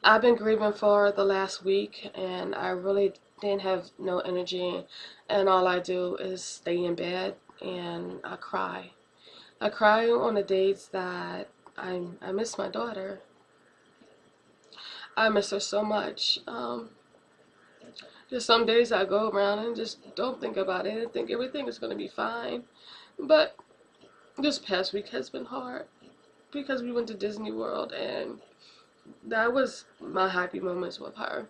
I've been grieving for the last week, and I really didn't have no energy, and all I do is stay in bed and I cry. I cry on the days that I miss my daughter. I miss her so much. Just some days I go around and just don't think about it and think everything is going to be fine. But this past week has been hard because we went to Disney World, and that was my happy moments with her.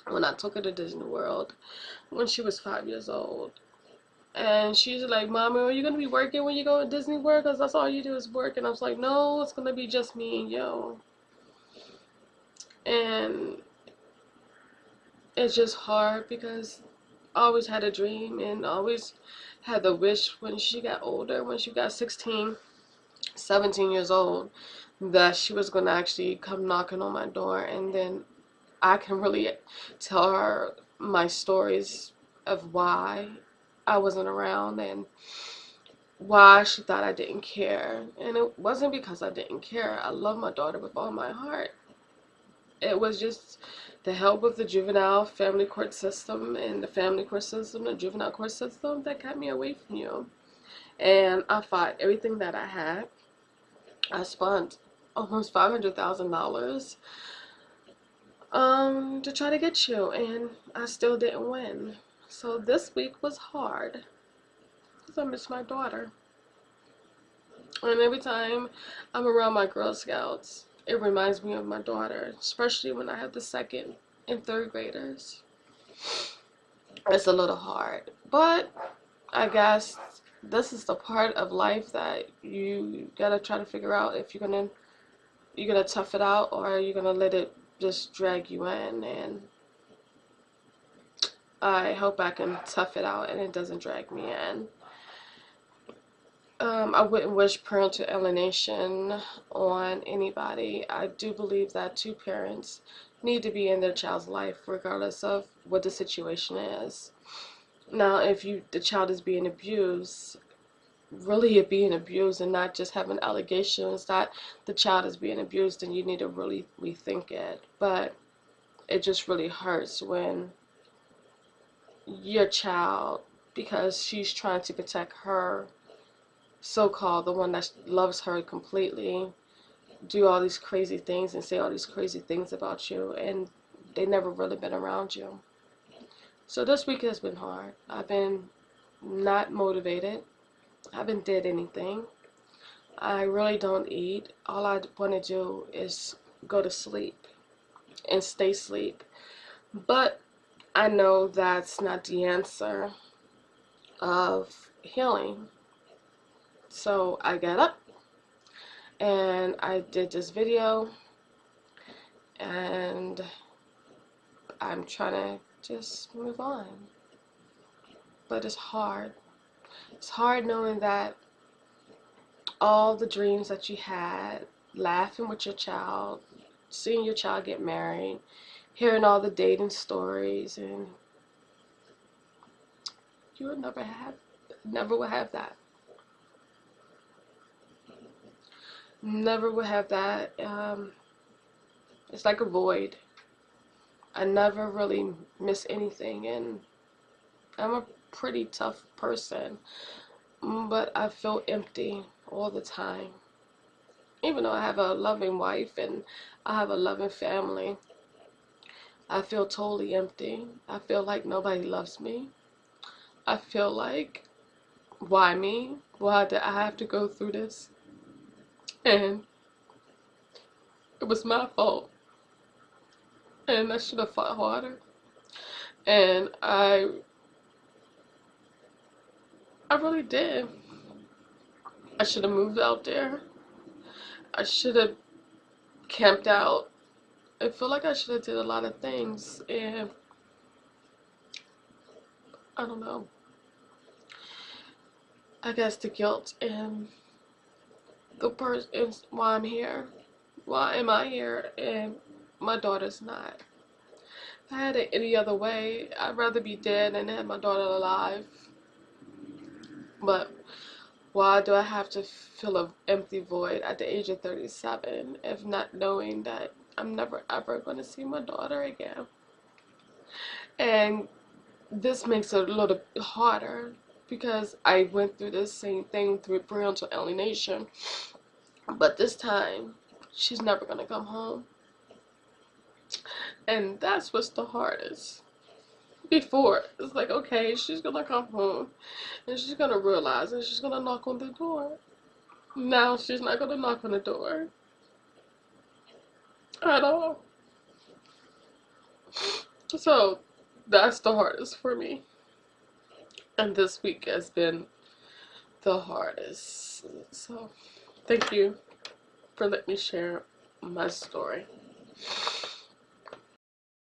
When I took her to Disney World when she was 5 years old. And she's like, Mama, are you going to be working when you go to Disney World? Because that's all you do is work. And I was like, no, it's going to be just me and you. And it's just hard because I always had a dream and always had the wish when she got older, when she got 16, 17 years old, that she was going to actually come knocking on my door, and then I can really tell her my stories of why I wasn't around and why she thought I didn't care. And it wasn't because I didn't care. I love my daughter with all my heart. It was just the help with the juvenile family court system and the family court system, the juvenile court system, that got me away from you. And I fought everything that I had. I spent almost $500,000 to try to get you, and I still didn't win. So this week was hard because I miss my daughter. And every time I'm around my Girl Scouts, it reminds me of my daughter, especially when I have the second and third graders. It's a little hard, but I guess this is the part of life that you gotta try to figure out if you're gonna tough it out, or you're gonna let it just drag you in. And I hope I can tough it out and it doesn't drag me in. I wouldn't wish parental alienation on anybody. I do believe that two parents need to be in their child's life regardless of what the situation is. Now, if the child is being abused, really being abused and not just having allegations that the child is being abused, then you need to really rethink it. But it just really hurts when your child, because she's trying to protect her so-called the one that loves her completely, do all these crazy things and say all these crazy things about you, and they never really been around you. So this week has been hard. I've been not motivated. I haven't did anything. I really don't eat. All I want to do is go to sleep and stay asleep. But I know that's not the answer of healing. So I got up and I did this video, and I'm trying to just move on. But it's hard. It's hard knowing that all the dreams that you had, laughing with your child, seeing your child get married, hearing all the dating stories, and you would never would have that. Never would have that. It's like a void. I never really miss anything, and I'm a pretty tough person, but I feel empty all the time. Even though I have a loving wife and I have a loving family, I feel totally empty. I feel like nobody loves me. I feel like, why me? Why did I have to go through this? And it was my fault. And I should have fought harder. And I really did. I should have moved out there. I should have camped out. I feel like I should have did a lot of things, and I don't know. I guess the guilt and the person is why I'm here. Why am I here and my daughter's not? If I had it any other way, I'd rather be dead than have my daughter alive. But why do I have to fill an empty void at the age of 37, if not knowing that I'm never ever going to see my daughter again. And this makes it a little bit harder because I went through the same thing through parental alienation. But this time, she's never going to come home. And that's what's the hardest. Before, it's like, okay, she's going to come home and she's going to realize and she's going to knock on the door. Now she's not going to knock on the door at all. So that's the hardest for me. And this week has been the hardest. So thank you for letting me share my story.